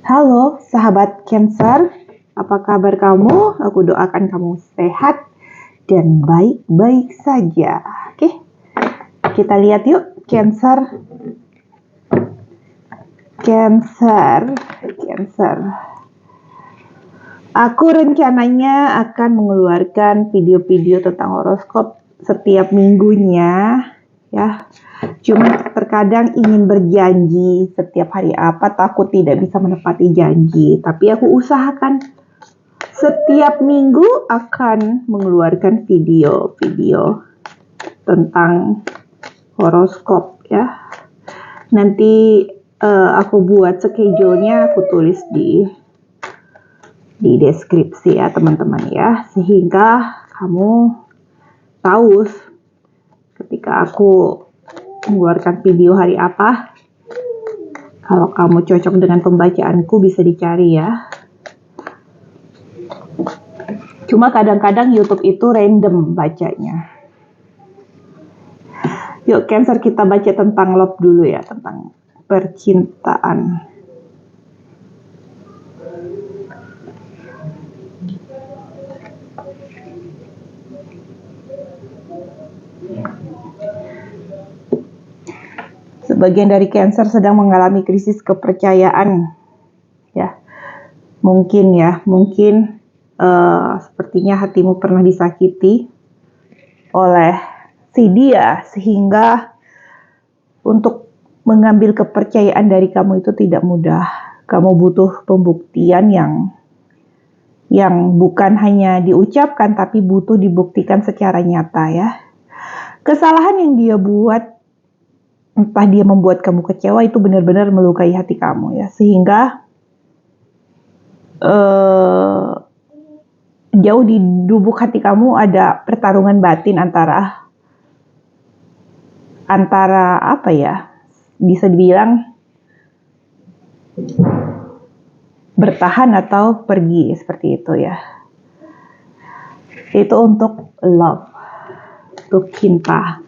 Halo sahabat Cancer, apa kabar kamu? Aku doakan kamu sehat dan baik-baik saja. Oke, kita lihat yuk Cancer. Cancer. Aku rencananya akan mengeluarkan video-video tentang horoskop setiap minggunya, ya. Cuma terkadang ingin berjanji setiap hari apa, takut tidak bisa menepati janji. Tapi aku usahakan setiap minggu akan mengeluarkan video-video tentang horoskop, ya. Nanti aku buat schedule-nya, aku tulis di deskripsi ya teman-teman ya, sehingga kamu tahu ketika aku mengeluarkan video hari apa. Kalau kamu cocok dengan pembacaanku bisa dicari ya. Cuma kadang-kadang YouTube itu random bacanya. Yuk Cancer, kita baca tentang love dulu ya, tentang percintaan. Sebagian dari Cancer sedang mengalami krisis kepercayaan, ya. Mungkin sepertinya hatimu pernah disakiti oleh si dia, sehingga untuk mengambil kepercayaan dari kamu itu tidak mudah. Kamu butuh pembuktian yang bukan hanya diucapkan, tapi butuh dibuktikan secara nyata ya. Kesalahan yang dia buat, entah dia membuat kamu kecewa, itu benar-benar melukai hati kamu ya, sehingga jauh di lubuk hati kamu ada pertarungan batin antara apa ya, bisa dibilang bertahan atau pergi, seperti itu ya. Itu untuk love, untuk cinta.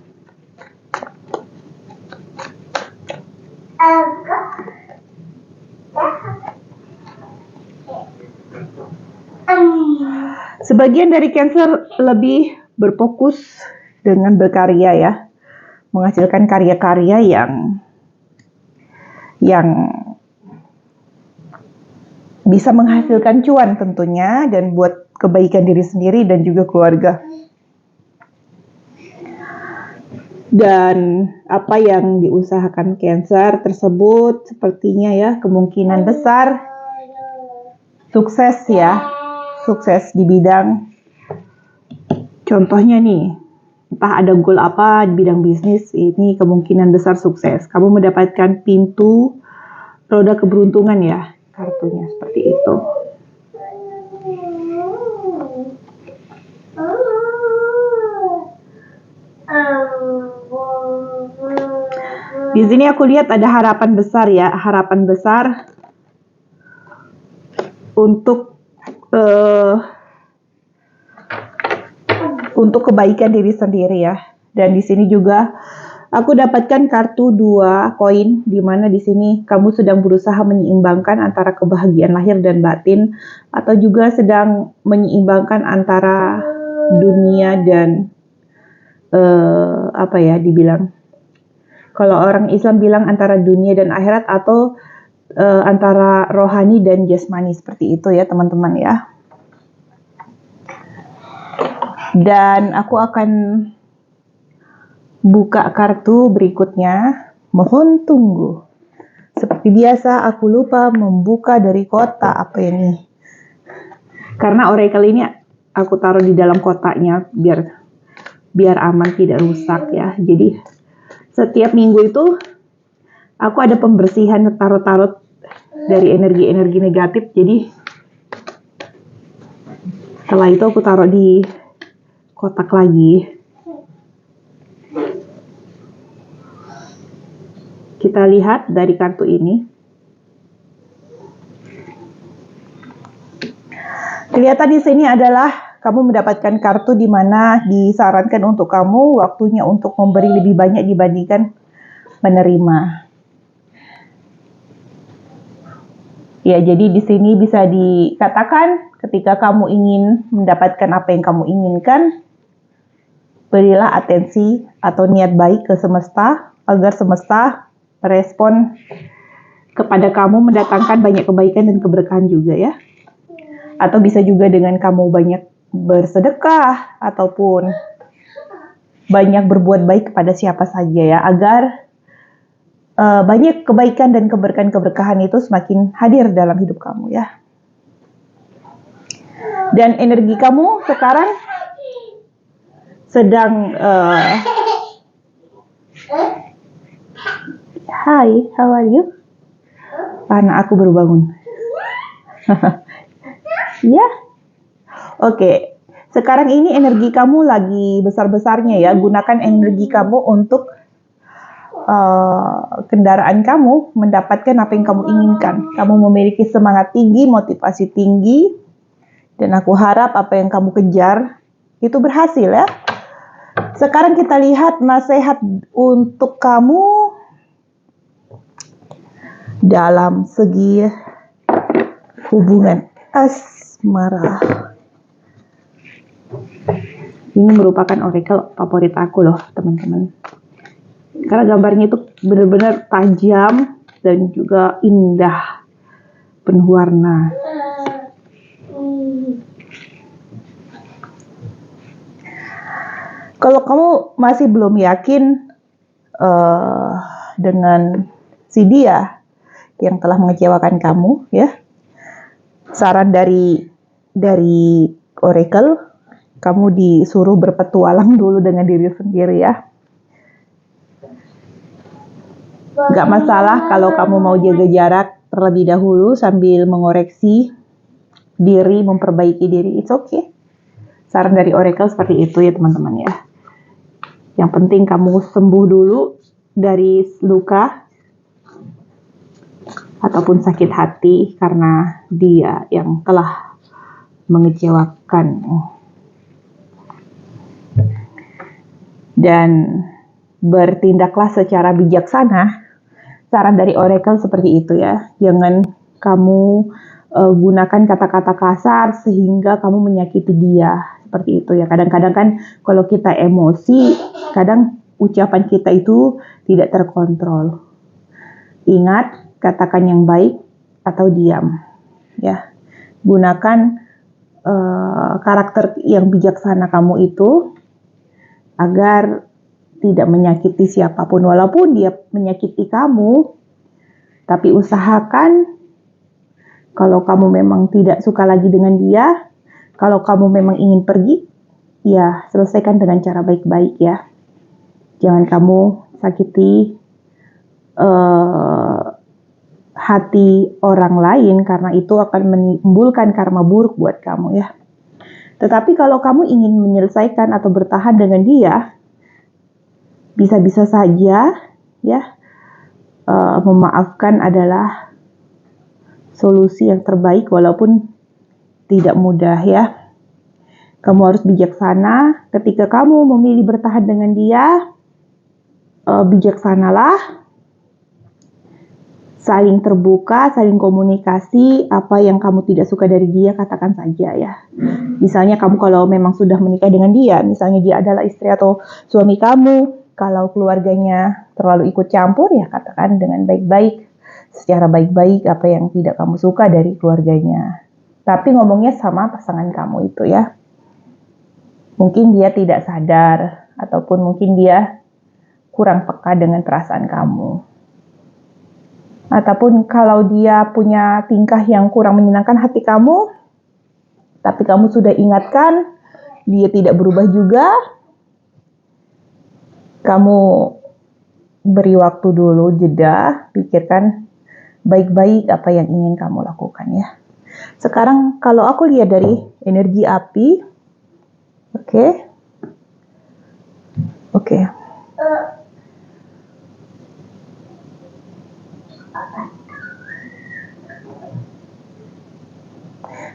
Sebagian dari Cancer lebih berfokus dengan berkarya ya, menghasilkan karya-karya yang bisa menghasilkan cuan tentunya, dan buat kebaikan diri sendiri dan juga keluarga. Dan apa yang diusahakan Cancer tersebut sepertinya ya, kemungkinan besar sukses ya. Sukses di bidang, contohnya nih, entah ada goal apa di bidang bisnis, ini kemungkinan besar sukses. Kamu mendapatkan pintu roda keberuntungan ya, kartunya seperti itu. Di sini aku lihat ada harapan besar ya, harapan besar untuk kebaikan diri sendiri ya. Dan di sini juga aku dapatkan kartu 2 koin, di mana di sini kamu sedang berusaha menyeimbangkan antara kebahagiaan lahir dan batin, atau juga sedang menyeimbangkan antara dunia dan apa ya dibilang, kalau orang Islam bilang antara dunia dan akhirat, atau antara rohani dan jasmani, seperti itu ya teman-teman ya. Dan aku akan buka kartu berikutnya, mohon tunggu. Seperti biasa aku lupa membuka dari kotak, apa ini, karena oracle ini aku taruh di dalam kotaknya biar aman, tidak rusak ya. Jadi setiap minggu itu aku ada pembersihan tarot-tarot dari energi-energi negatif. Jadi setelah itu aku taruh di kotak lagi. Kita lihat dari kartu ini. Kelihatan di sini adalah kamu mendapatkan kartu di mana disarankan untuk kamu waktunya untuk memberi lebih banyak dibandingkan menerima. Ya, jadi di sini bisa dikatakan ketika kamu ingin mendapatkan apa yang kamu inginkan, berilah atensi atau niat baik ke semesta agar semesta merespon kepada kamu mendatangkan banyak kebaikan dan keberkahan juga ya. Atau bisa juga dengan kamu banyak bersedekah ataupun banyak berbuat baik kepada siapa saja ya, agar banyak kebaikan dan keberkahan itu semakin hadir dalam hidup kamu ya. Dan energi kamu sekarang sedang Hi, how are you? Karena aku baru bangun. Ya, oke. Sekarang ini energi kamu lagi besar-besarnya ya. Gunakan energi kamu untuk kendaraan kamu mendapatkan apa yang kamu inginkan. Kamu memiliki semangat tinggi, motivasi tinggi, dan aku harap apa yang kamu kejar itu berhasil ya. Sekarang kita lihat nasihat untuk kamu dalam segi hubungan asmara. Ini merupakan oracle favorit aku loh teman-teman. Karena gambarnya itu benar-benar tajam dan juga indah, penuh warna. Kalau kamu masih belum yakin dengan si dia yang telah mengecewakan kamu, ya, saran dari oracle, kamu disuruh berpetualang dulu dengan diri sendiri ya. Gak masalah kalau kamu mau jaga jarak terlebih dahulu sambil mengoreksi diri, memperbaiki diri, it's okay. Saran dari oracle seperti itu ya teman-teman ya. Yang penting kamu sembuh dulu dari luka ataupun sakit hati karena dia yang telah mengecewakan. Dan bertindaklah secara bijaksana. Saran dari oracle seperti itu ya. Jangan kamu gunakan kata-kata kasar sehingga kamu menyakiti dia. Seperti itu ya. Kadang-kadang kan kalau kita emosi, kadang ucapan kita itu tidak terkontrol. Ingat, katakan yang baik atau diam. Ya. Gunakan karakter yang bijaksana kamu itu agar tidak menyakiti siapapun, walaupun dia menyakiti kamu, tapi usahakan kalau kamu memang tidak suka lagi dengan dia, kalau kamu memang ingin pergi, ya selesaikan dengan cara baik-baik ya. Jangan kamu sakiti hati orang lain karena itu akan menimbulkan karma buruk buat kamu ya. Tetapi kalau kamu ingin menyelesaikan atau bertahan dengan dia, bisa-bisa saja ya, memaafkan adalah solusi yang terbaik walaupun tidak mudah ya. Kamu harus bijaksana ketika kamu memilih bertahan dengan dia, bijaksanalah, saling terbuka, saling komunikasi, apa yang kamu tidak suka dari dia katakan saja ya. Misalnya kamu kalau memang sudah menikah dengan dia, misalnya dia adalah istri atau suami kamu, kalau keluarganya terlalu ikut campur ya katakan dengan baik-baik, secara baik-baik apa yang tidak kamu suka dari keluarganya. Tapi ngomongnya sama pasangan kamu itu ya. Mungkin dia tidak sadar ataupun mungkin dia kurang peka dengan perasaan kamu. Ataupun kalau dia punya tingkah yang kurang menyenangkan hati kamu, tapi kamu sudah ingatkan, dia tidak berubah juga, kamu beri waktu dulu, jeda, pikirkan baik-baik apa yang ingin kamu lakukan ya. Sekarang kalau aku lihat dari energi api, oke.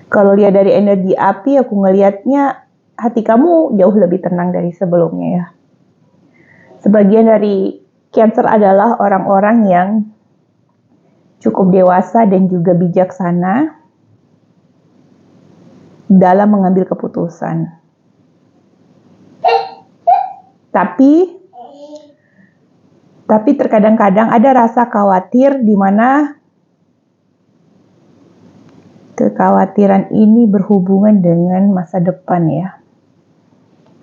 Kalau lihat dari energi api, aku ngelihatnya hati kamu jauh lebih tenang dari sebelumnya ya. Sebagian dari Cancer adalah orang-orang yang cukup dewasa dan juga bijaksana dalam mengambil keputusan. Tapi terkadang-kadang ada rasa khawatir di mana kekhawatiran ini berhubungan dengan masa depan ya.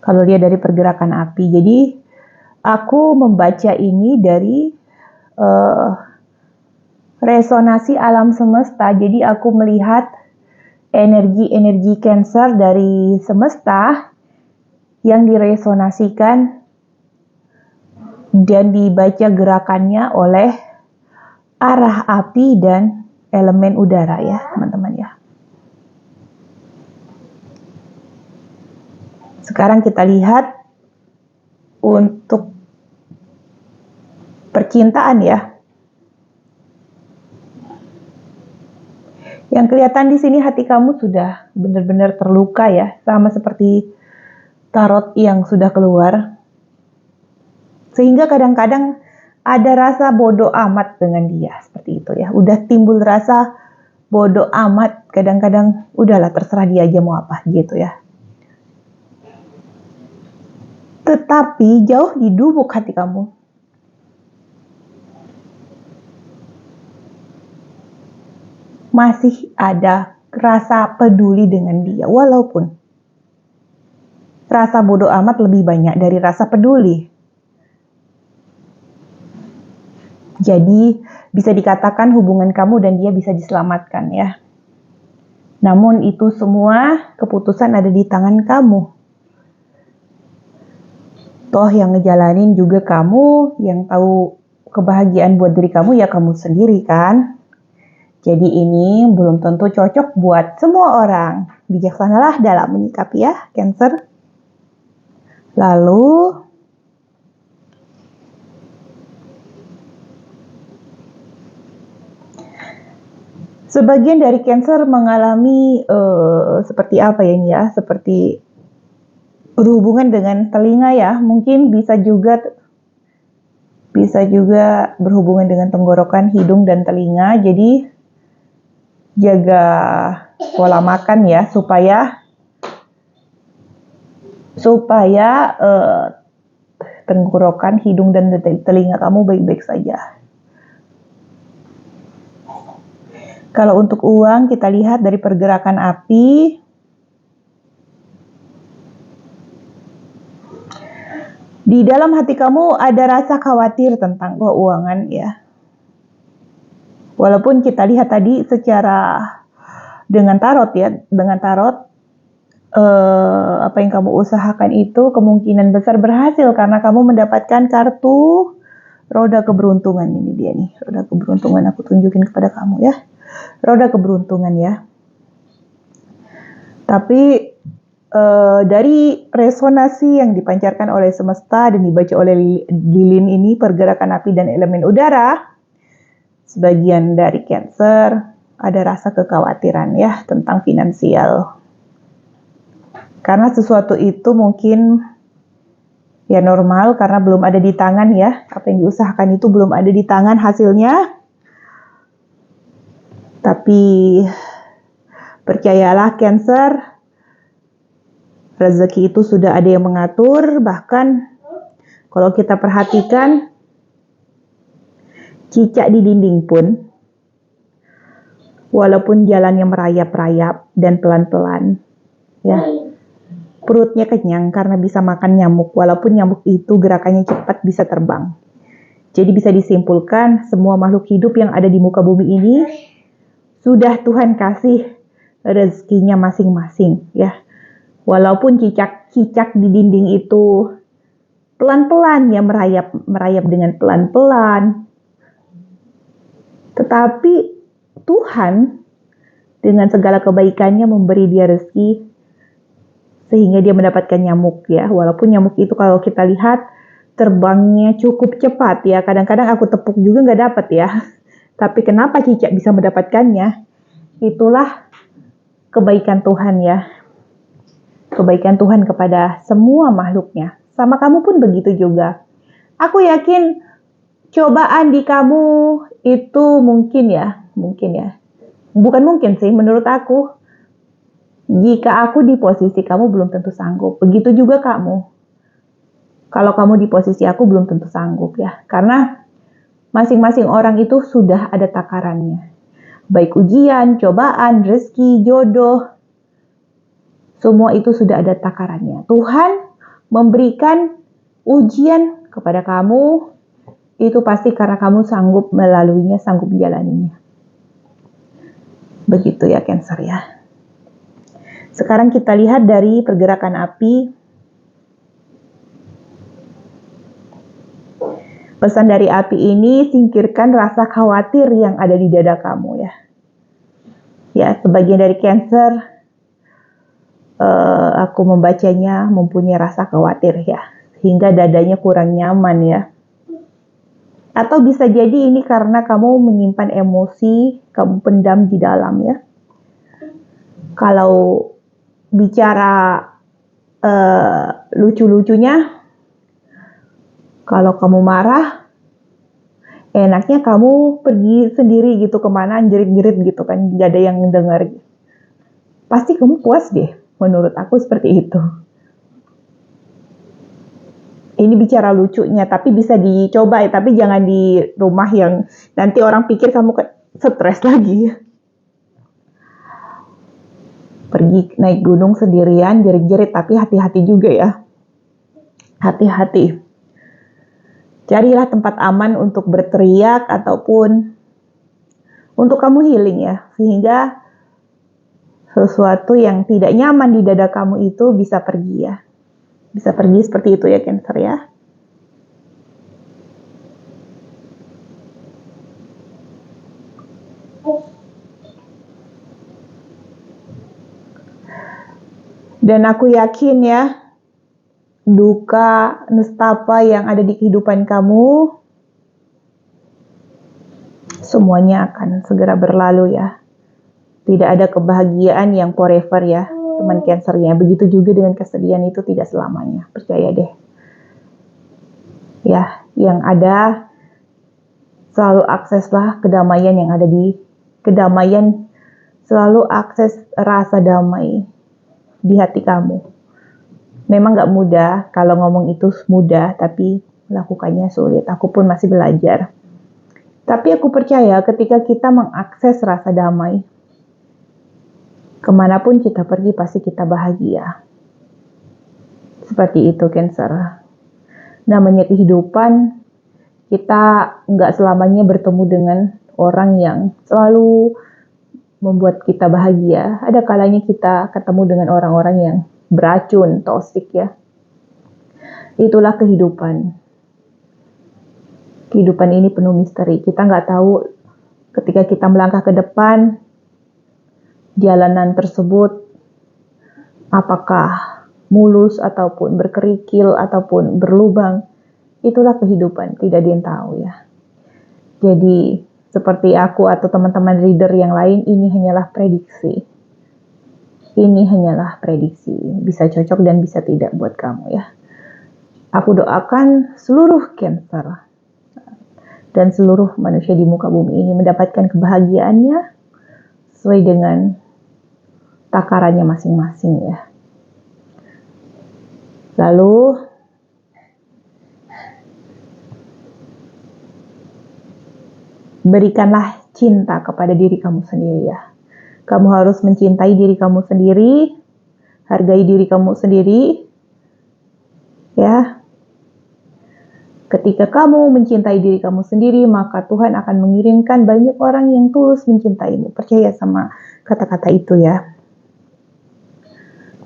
Kalau lihat dari pergerakan api. Jadi aku membaca ini dari resonasi alam semesta. Jadi aku melihat energi-energi Cancer dari semesta yang diresonasikan dan dibaca gerakannya oleh arah api dan elemen udara ya teman-teman ya. Sekarang kita lihat untuk percintaan ya. Yang kelihatan di sini hati kamu sudah benar-benar terluka ya, sama seperti tarot yang sudah keluar. Sehingga kadang-kadang ada rasa bodoh amat dengan dia, seperti itu ya. Udah timbul rasa bodoh amat, kadang-kadang udahlah terserah dia aja mau apa gitu ya. Tetapi jauh di lubuk hati kamu, masih ada rasa peduli dengan dia, walaupun rasa bodoh amat lebih banyak dari rasa peduli. Jadi bisa dikatakan hubungan kamu dan dia bisa diselamatkan ya. Namun itu semua keputusan ada di tangan kamu. Toh yang ngejalanin juga kamu, yang tahu kebahagiaan buat diri kamu ya kamu sendiri kan. Jadi ini belum tentu cocok buat semua orang. Bijaksanalah dalam menyikapi ya, Cancer. Lalu sebagian dari Cancer mengalami seperti apa ya ini ya, seperti berhubungan dengan telinga ya, mungkin bisa juga berhubungan dengan tenggorokan, hidung dan telinga. Jadi jaga pola makan ya supaya tenggorokan, hidung dan telinga kamu baik-baik saja. Kalau untuk uang kita lihat dari pergerakan api. Di dalam hati kamu ada rasa khawatir tentang keuangan ya. Walaupun kita lihat tadi secara dengan tarot ya, apa yang kamu usahakan itu kemungkinan besar berhasil karena kamu mendapatkan kartu roda keberuntungan. Ini dia nih, roda keberuntungan aku tunjukin kepada kamu ya. Roda keberuntungan ya. Tapi dari resonasi yang dipancarkan oleh semesta dan dibaca oleh lilin ini, pergerakan api dan elemen udara, sebagian dari Cancer ada rasa kekhawatiran ya tentang finansial. Karena sesuatu itu mungkin ya normal karena belum ada di tangan ya. Apa yang diusahakan itu belum ada di tangan hasilnya. Tapi percayalah Cancer, rezeki itu sudah ada yang mengatur. Bahkan kalau kita perhatikan cicak di dinding pun, walaupun jalannya merayap-rayap dan pelan-pelan ya, perutnya kenyang karena bisa makan nyamuk. Walaupun nyamuk itu gerakannya cepat bisa terbang. Jadi bisa disimpulkan semua makhluk hidup yang ada di muka bumi ini sudah Tuhan kasih rezekinya masing-masing ya. Walaupun cicak di dinding itu pelan-pelan ya, merayap dengan pelan-pelan. Tetapi Tuhan dengan segala kebaikannya memberi dia rezeki sehingga dia mendapatkan nyamuk ya. Walaupun nyamuk itu kalau kita lihat terbangnya cukup cepat ya. Kadang-kadang aku tepuk juga nggak dapat ya. Tapi kenapa cicak bisa mendapatkannya? Itulah kebaikan Tuhan ya. Kebaikan Tuhan kepada semua makhluknya. Sama kamu pun begitu juga. Aku yakin cobaan di kamu itu mungkin ya. Bukan mungkin sih, menurut aku. Jika aku di posisi kamu belum tentu sanggup. Begitu juga kamu. Kalau kamu di posisi aku belum tentu sanggup ya. Karena masing-masing orang itu sudah ada takarannya. Baik ujian, cobaan, rezeki, jodoh. Semua itu sudah ada takarannya. Tuhan memberikan ujian kepada kamu. Itu pasti karena kamu sanggup melaluinya, sanggup menjalaninya. Begitu ya Cancer ya. Sekarang kita lihat dari pergerakan api. Pesan dari api ini, singkirkan rasa khawatir yang ada di dada kamu ya. Ya, sebagian dari Cancer, aku membacanya mempunyai rasa khawatir ya. Sehingga dadanya kurang nyaman ya. Atau bisa jadi ini karena kamu menyimpan emosi, kamu pendam di dalam ya. Kalau bicara lucu-lucunya, kalau kamu marah, enaknya kamu pergi sendiri gitu kemana, jerit-jerit gitu kan, gak ada yang dengar. Pasti kamu puas deh, menurut aku seperti itu. Ini bicara lucunya, tapi bisa dicoba ya, tapi jangan di rumah yang nanti orang pikir kamu stres lagi. Pergi naik gunung sendirian, jerit-jerit, tapi hati-hati juga ya. Hati-hati. Carilah tempat aman untuk berteriak ataupun untuk kamu healing ya. Sehingga sesuatu yang tidak nyaman di dada kamu itu bisa pergi ya. Bisa pergi seperti itu ya Cancer ya. Dan aku yakin ya, duka, nestapa yang ada di kehidupan kamu, semuanya akan segera berlalu ya. Tidak ada kebahagiaan yang forever ya, teman Cancer ya. Begitu juga dengan kesedihan itu tidak selamanya, percaya deh. Ya, yang ada selalu akseslah kedamaian yang ada di kedamaian, selalu akses rasa damai di hati kamu. Memang gak mudah, kalau ngomong itu mudah, tapi melakukannya sulit. Aku pun masih belajar. Tapi aku percaya ketika kita mengakses rasa damai, kemanapun kita pergi pasti kita bahagia. Seperti itu Cancer. Namanya kehidupan, kita gak selamanya bertemu dengan orang yang selalu membuat kita bahagia. Ada kalanya kita ketemu dengan orang-orang yang beracun, toksik ya. Itulah kehidupan. Kehidupan ini penuh misteri. Kita nggak tahu ketika kita melangkah ke depan, jalanan tersebut apakah mulus ataupun berkerikil ataupun berlubang. Itulah kehidupan, tidak ada yang tahu ya. Jadi seperti aku atau teman-teman reader yang lain, ini hanyalah prediksi. Ini hanyalah prediksi. Bisa cocok dan bisa tidak buat kamu ya. Aku doakan seluruh Cancer dan seluruh manusia di muka bumi ini mendapatkan kebahagiaannya sesuai dengan takarannya masing-masing ya. Lalu berikanlah cinta kepada diri kamu sendiri ya. Kamu harus mencintai diri kamu sendiri, hargai diri kamu sendiri, ya. Ketika kamu mencintai diri kamu sendiri, maka Tuhan akan mengirimkan banyak orang yang tulus mencintaimu. Percaya sama kata-kata itu ya.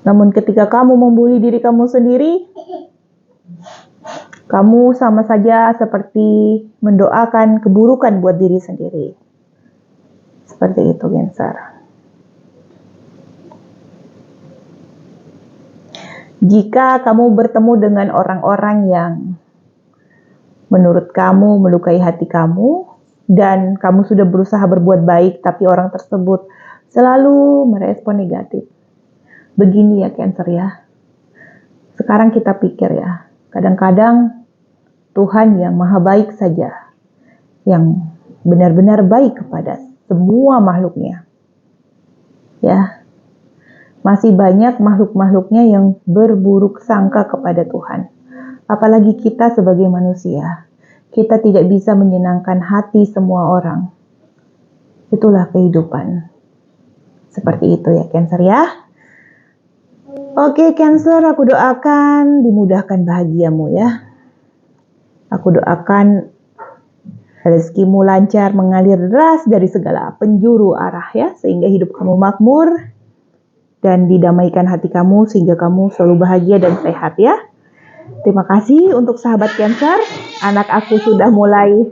Namun ketika kamu membuli diri kamu sendiri, kamu sama saja seperti mendoakan keburukan buat diri sendiri. Seperti itu Cancer. Jika kamu bertemu dengan orang-orang yang menurut kamu melukai hati kamu, dan kamu sudah berusaha berbuat baik, tapi orang tersebut selalu merespon negatif. Begini ya Cancer ya. Sekarang kita pikir ya, kadang-kadang Tuhan yang maha baik saja yang benar-benar baik kepada semua makhluknya. Ya, masih banyak makhluk-makhluknya yang berburuk sangka kepada Tuhan. Apalagi kita sebagai manusia, kita tidak bisa menyenangkan hati semua orang. Itulah kehidupan. Seperti itu ya Cancer ya. Oke Cancer, aku doakan dimudahkan bahagiamu ya. Aku doakan rezekimu lancar, mengalir deras dari segala penjuru arah ya, sehingga hidup kamu makmur dan didamaikan hati kamu sehingga kamu selalu bahagia dan sehat ya. Terima kasih untuk sahabat Cancer. Anak aku sudah mulai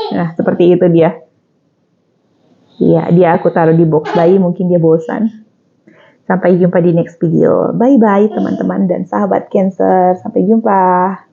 nah seperti itu dia. Iya, dia aku taruh di box bayi, mungkin dia bosan. Sampai jumpa di next video. Bye-bye teman-teman dan sahabat Cancer. Sampai jumpa.